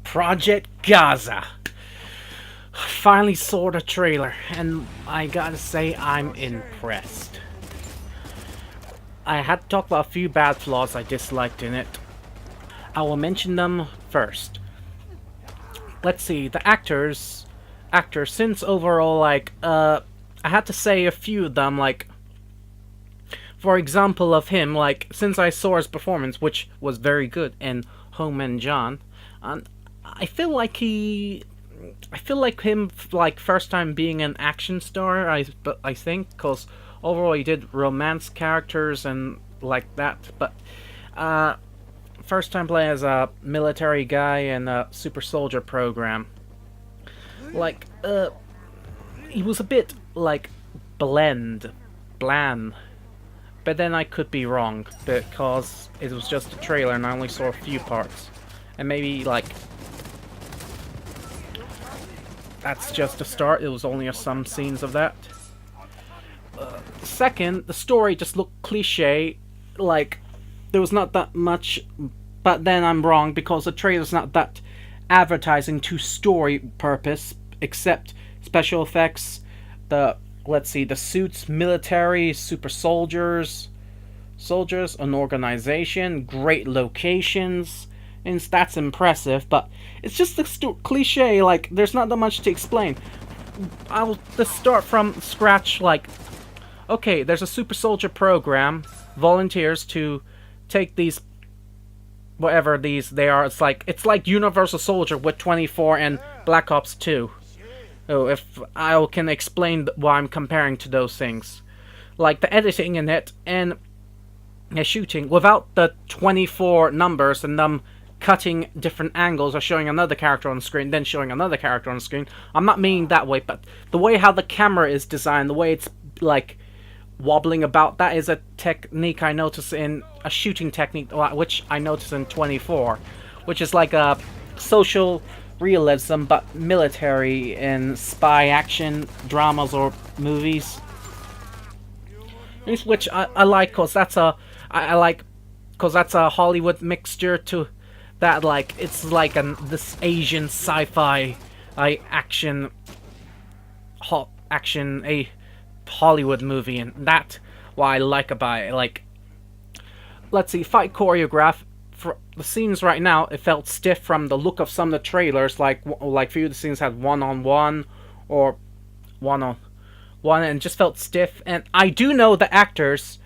Project Gaza. Finally saw the trailer, and I gotta say I'm impressed. I had to talk about a few bad flaws I disliked in it. I will mention them first. Let's see, the actors, since overall, I had to say a few of them, for example of him, since I saw his performance, which was very good in Home and John, I feel like him, first time being an action star, I think, because overall he did romance characters and like that, but, first time playing as a military guy in a super soldier program. He was a bit, bland. But then I could be wrong, because it was just a trailer and I only saw a few parts. And maybe, that's just a start, it was only some scenes of that. Second, the story just looked cliche, there was not that much, but then I'm wrong, because the trailer's not that advertising to story purpose, except special effects, the suits, military, super soldiers, an organization, great locations, and that's impressive, but it's just a cliche, there's not that much to explain. I'll just start from scratch, okay, there's a super soldier program, volunteers to take these, whatever these they are, it's like Universal Soldier with 24 and Black Ops 2. Oh, if I can explain why I'm comparing to those things. The editing in it and the shooting, without the 24 numbers and them cutting different angles or showing another character on the screen, then showing another character on the screen. I'm not meaning that way, but the way how the camera is designed, the way it's, wobbling about, that is a technique I notice in a shooting technique, which I notice in 24, which is like a social realism but military in spy action dramas or movies, which I like, because that's a Hollywood mixture to that, it's this Asian sci-fi action a Hollywood movie, and that's what I like about it. Let's see, fight choreograph for the scenes right now, it felt stiff from the look of some of the trailers, few of the scenes had one-on-one or one-on-one, and just felt stiff. And I do know the actors,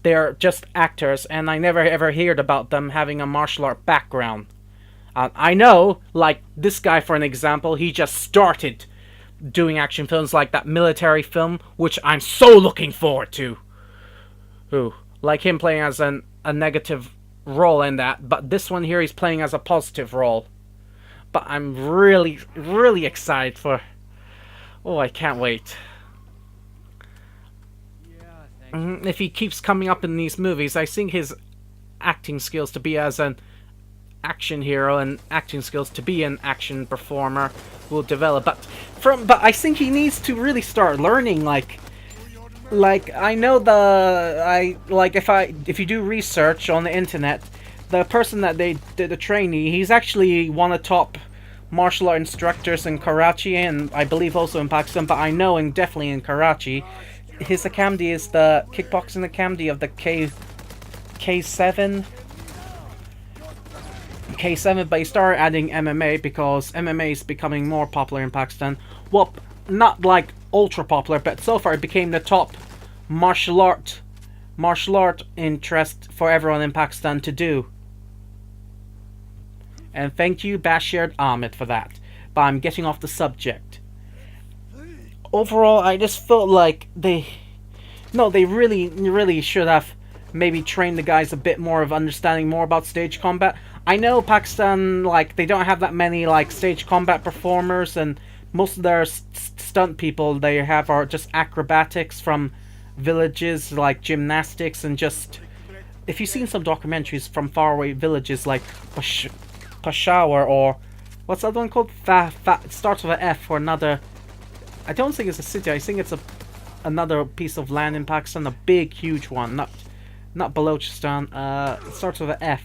they're just actors, and I never ever heard about them having a martial art background. I know, this guy, for an example, he just started doing action films, like that military film, which I'm so looking forward to. Ooh, him playing as a negative role in that, but this one here he's playing as a positive role. But I'm really, really excited for... Oh, I can't wait. If he keeps coming up in these movies, I think his acting skills to be as an action hero and acting skills to be an action performer will develop. But I think he needs to really start learning, I know if you do research on the internet, the person that they did the trainee, he's actually one of the top martial art instructors in Karachi, and I believe also in Pakistan, but I know definitely in Karachi. His academy is the kickboxing academy of the K7, but he started adding MMA because MMA is becoming more popular in Pakistan. Well, not ultra popular, but so far it became the top martial art interest for everyone in Pakistan to do. And thank you, Bashir Ahmed, for that. But I'm getting off the subject. Overall, I just felt like they really should have maybe trained the guys a bit more of understanding more about stage combat. I know Pakistan, they don't have that many, stage combat performers, and most of their stunt people they have are just acrobatics from villages, gymnastics, and just... If you've seen some documentaries from faraway villages like Peshawar, or... What's that one called? It starts with an F, or another... I don't think it's a city, I think it's another piece of land in Pakistan, a big, huge one, not Balochistan, it starts with an F.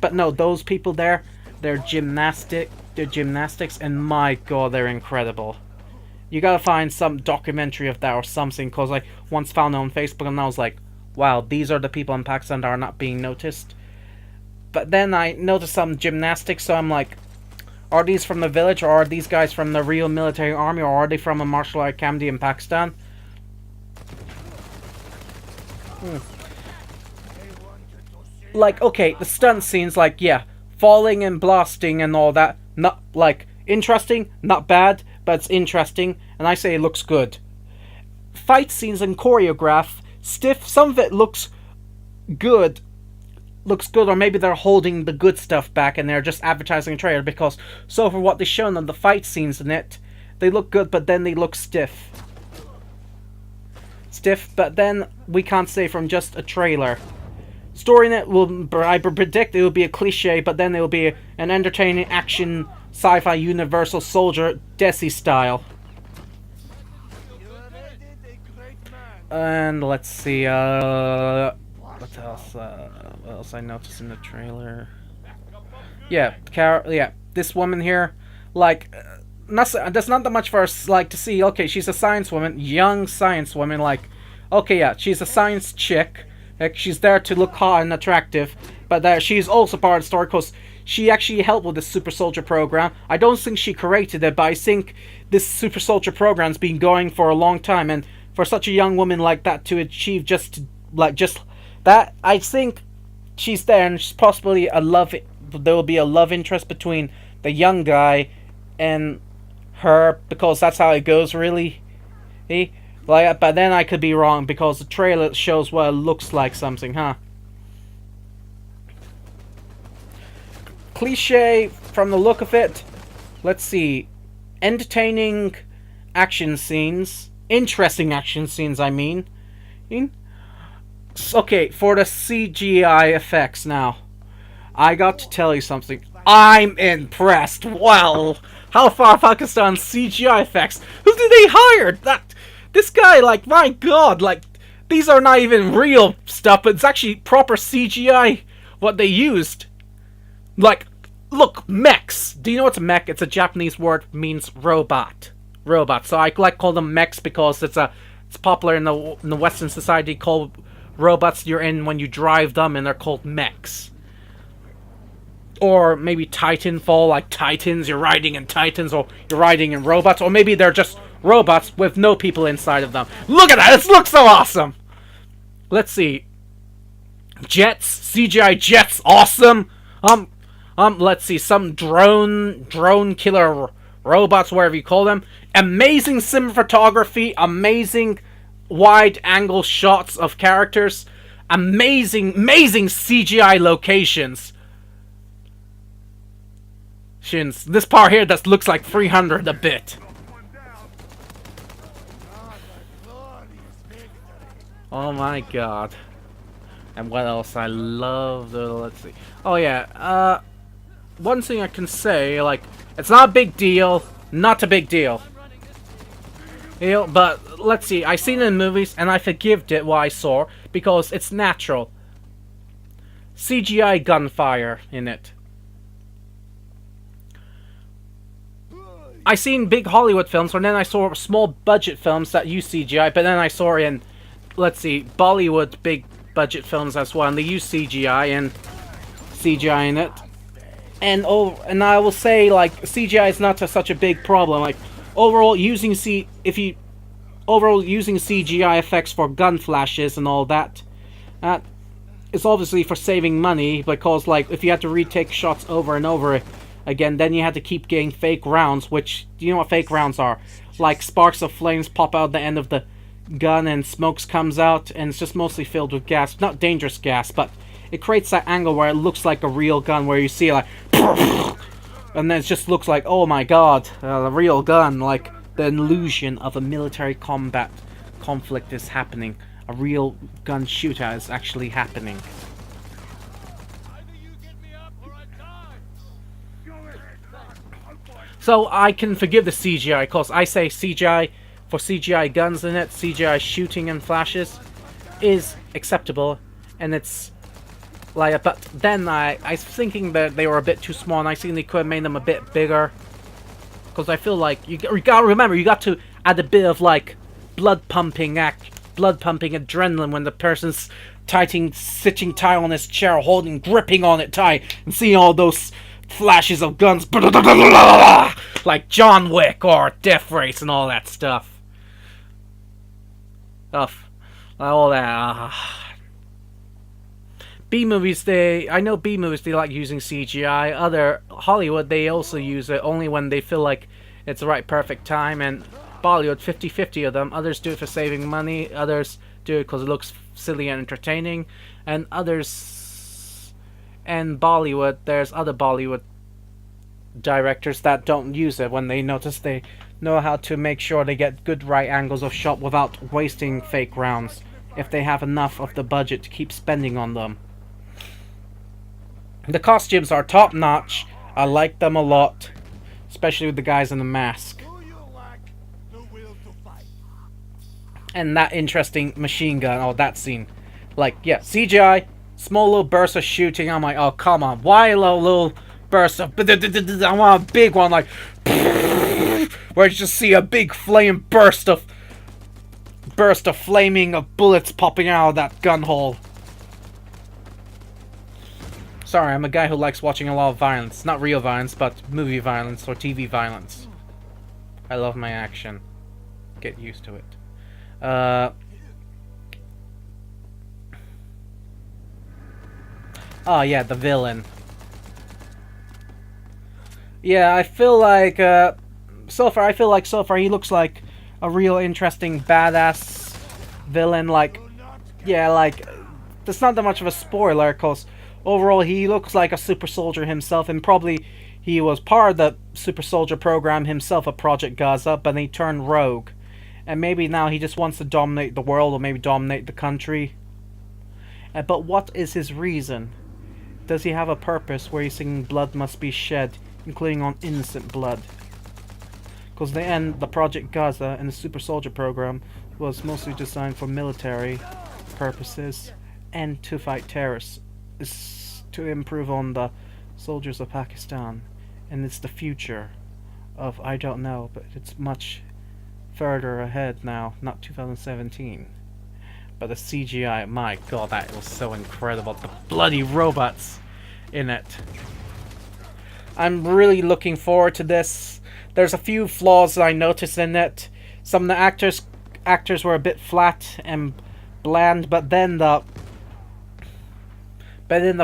But no, those people there, their gymnastics, and my god, they're incredible. You gotta find some documentary of that or something, cause I once found it on Facebook and I was like, wow, these are the people in Pakistan that are not being noticed. But then I noticed some gymnastics, so I'm like, are these from the village, or are these guys from the real military army, or are they from a martial art academy in Pakistan? Like, okay, the stunt scenes, like, yeah, falling and blasting and all that, not, like, interesting, not bad, but it's interesting, and I say it looks good. Fight scenes and choreograph, stiff, some of it looks good, or maybe they're holding the good stuff back and they're just advertising a trailer, because so for what they've shown on the fight scenes in it, they look good, but then they look stiff. But then we can't say from just a trailer. Story in it will, I predict it will be a cliche, but then it will be an entertaining action sci-fi universal soldier Desi style. And let's see, what else I noticed in the trailer? Yeah, this woman here, like, there's not that much for us, like, to see. Okay, she's a science woman, young science woman, like, okay, yeah, she's a science chick, like, she's there to look hot and attractive, but she's also part of the story, because she actually helped with the super soldier program. I don't think she created it, but I think this super soldier program's been going for a long time, and for such a young woman like that to achieve just that, I think she's there, and she's possibly there will be a love interest between the young guy and her, because that's how it goes, really. Like, but then I could be wrong, because the trailer shows what it looks like something, huh? Cliche from the look of it. Let's see. Entertaining action scenes. Interesting action scenes, I mean. Okay, for the CGI effects now. I got to tell you something. I'm impressed. Well, how far Pakistan's CGI effects? Who did they hire? This guy, like, my god, like, these are not even real stuff, but it's actually proper CGI what they used. Like, look, mechs. Do you know what's a mech? It's a Japanese word, means robot. So I like call them mechs because it's popular in the Western society. Called robots you're in when you drive them, and they're called mechs. Or maybe Titanfall, like Titans, you're riding in Titans, or you're riding in robots, or maybe they're just robots with no people inside of them. Look at that! This looks so awesome! Let's see. Jets, CGI jets, awesome! Let's see, some drone killer robots, whatever you call them. Amazing cinematography, amazing wide-angle shots of characters, amazing CGI locations. This part here that looks like 300 a bit. Oh my god. And what else? I love the... Let's see. Oh yeah, one thing I can say, like, it's not a big deal. Not a big deal. But, let's see, I seen it in movies, and I forgived it what I saw, because it's natural. CGI gunfire in it. I seen big Hollywood films, and then I saw small budget films that use CGI, but then I saw in, let's see, Bollywood big budget films as well, and they use CGI in it. And I will say, like, CGI is not such a big problem. Like, overall using CGI effects for gun flashes and all that, it's obviously for saving money, because, like, if you had to retake shots over and over again, then you had to keep getting fake rounds, which, do you know what fake rounds are? Like, sparks of flames pop out the end of the gun and smokes comes out, and it's just mostly filled with gas. Not dangerous gas, but it creates that angle where it looks like a real gun, where you see, like, and then it just looks like, oh my god, a real gun, like, the illusion of a military combat conflict is happening. A real gun shootout is actually happening. So I can forgive the CGI, because I say CGI for CGI guns in it, CGI shooting and flashes is acceptable, and it's Like, but then I was thinking that they were a bit too small, and I seen they could have made them a bit bigger. Because I feel like you gotta remember, you got to add a bit of like blood pumping adrenaline when the person's sitting tight on his chair, gripping on it tight, and seeing all those flashes of guns, like John Wick or Death Race and all that stuff. All that. B-movies, I know B-movies, they like using CGI. Other Hollywood, they also use it only when they feel like it's the right perfect time. And Bollywood, 50-50 of them. Others do it for saving money. Others do it because it looks silly and entertaining. And others... And Bollywood, there's other Bollywood directors that don't use it when they notice they know how to make sure they get good right angles of shot without wasting fake rounds, if they have enough of the budget to keep spending on them. The costumes are top notch. I like them a lot, especially with the guys in the mask. And that interesting machine gun, oh, that scene. Like, yeah, CGI, small little bursts of shooting. I'm like, oh, come on. Why a little burst of... I want a big one, like... Where you just see a big flame burst of flaming of bullets popping out of that gun hole. Sorry, I'm a guy who likes watching a lot of violence. Not real violence, but movie violence or TV violence. I love my action. Get used to it. Oh yeah, the villain. Yeah, I feel like so far he looks like a real interesting badass villain. Like, yeah, like there's not that much of a spoiler because overall he looks like a super soldier himself, and probably he was part of the super soldier program himself at Project Ghazi, but he turned rogue. And maybe now he just wants to dominate the world, or maybe dominate the country. But what is his reason? Does he have a purpose where he's saying blood must be shed, including on innocent blood? Because the Project Ghazi and the super soldier program was mostly designed for military purposes and to fight terrorists. It's to improve on the soldiers of Pakistan. And it's the future of, I don't know, but it's much further ahead now, not 2017. But the CGI, my god, that was so incredible. The bloody robots in it. I'm really looking forward to this. There's a few flaws that I noticed in it. Some of the actors were a bit flat and bland, but then the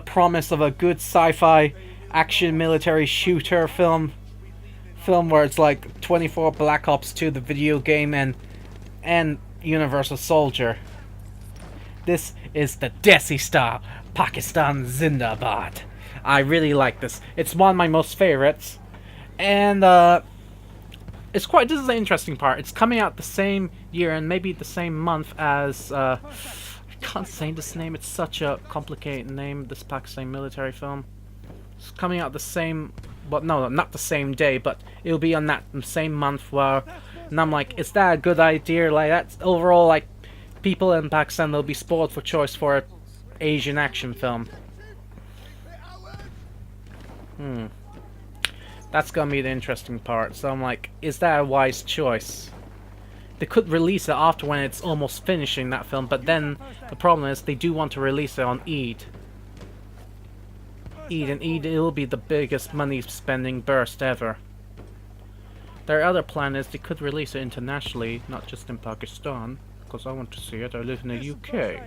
promise of a good sci-fi action military shooter film where it's like 24 Black Ops 2, the video game, and Universal Soldier. This is the Desi style. Pakistan Zindabad. I really like this. It's one of my most favorites. And this is the interesting part. It's coming out the same year and maybe the same month as I can't say this name, it's such a complicated name, this Pakistan military film. It's coming out the same, well, no, not the same day, but it'll be on that same month where, and I'm like, is that a good idea? Like, that's overall, like, people in Pakistan will be spoiled for choice for an Asian action film. That's gonna be the interesting part. So I'm like, is that a wise choice? They could release it after when it's almost finishing that film, but then the problem is they do want to release it on Eid. And Eid, it will be the biggest money spending burst ever. Their other plan is they could release it internationally, not just in Pakistan, because I want to see it. I live in the UK.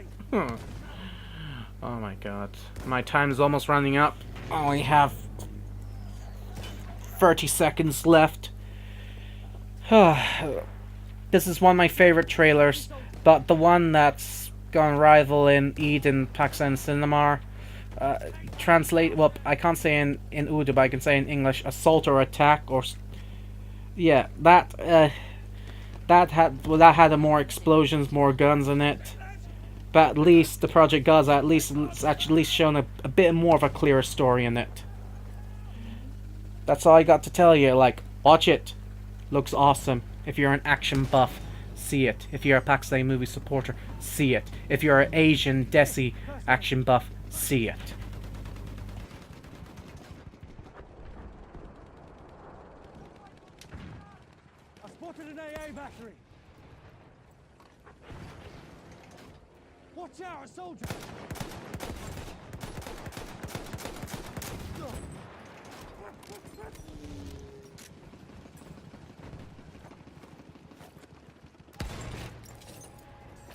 Oh my god. My time is almost running up. I only have 30 seconds left. This is one of my favorite trailers, but the one that's gonna rival in Eid in Pakistan cinema. Translate, well, I can't say in Urdu, but I can say in English, assault or attack, or yeah, that had more explosions, more guns in it. But at least the Project Ghazi, it's actually shown a bit more of a clearer story in it. That's all I got to tell you. Like, watch it. Looks awesome. If you're an action buff, see it. If you're a Pakistani movie supporter, see it. If you're an Asian Desi action buff, see it. I spotted an AA battery. Watch out, a soldier!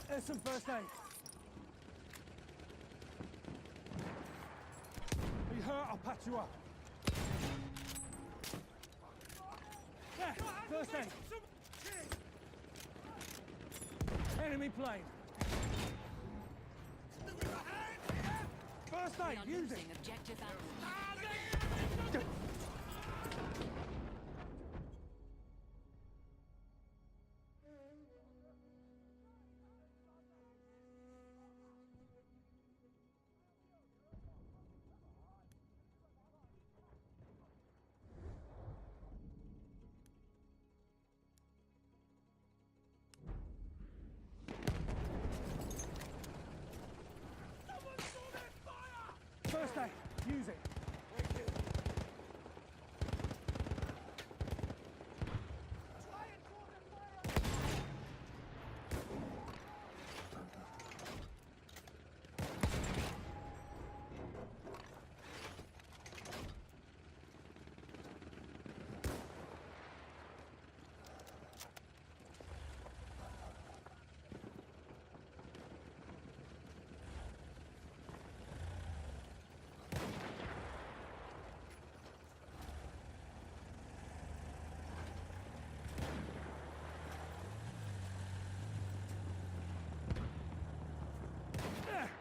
There's some first aid. Are you hurt? I'll patch you up. There, first aid. Enemy plane. First aid, use it. Objective Alpha. First aid, use it.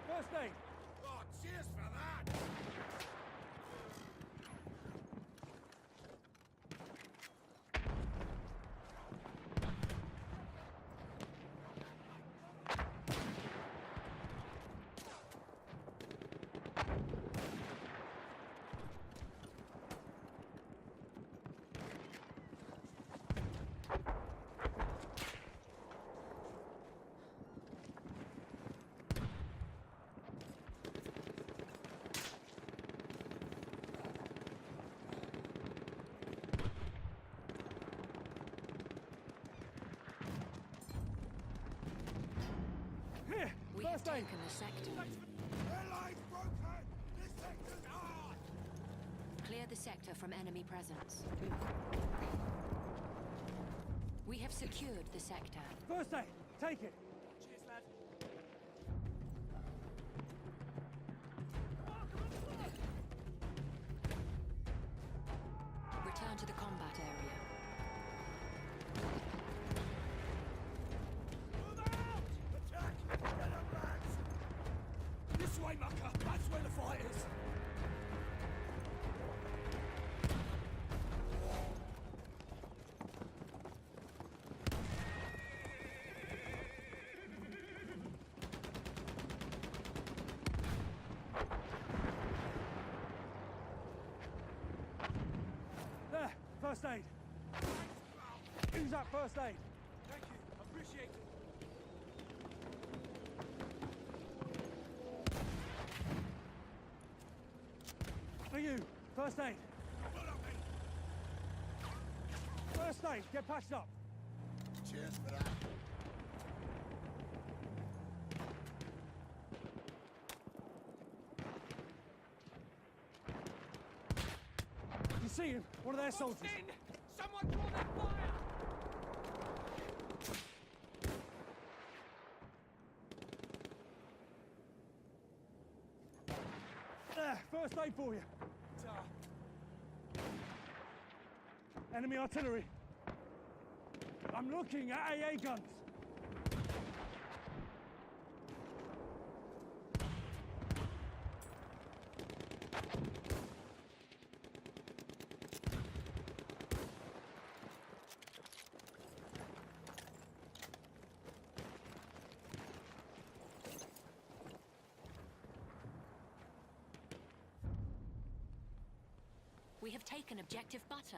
First aid. Oh, cheers for that! Here, We have first aid. taken the sector. Their line's broken! This sector's hard! Clear the sector from enemy presence. We have secured the sector. First aid, take it. Cheers, lad. Return to the combat area. Move out! Attack! Get up, lads! This way, mucker! That's where the fight is! There, first aid. Use that first aid. Thank you, appreciate it. For you, first aid. Well up, mate. First aid, get patched up. Cheers for that. You see him? One of their soldiers. In! Someone draw their fire! There, first aid for you. Enemy artillery. I'm looking at AA guns. We have taken objective butter.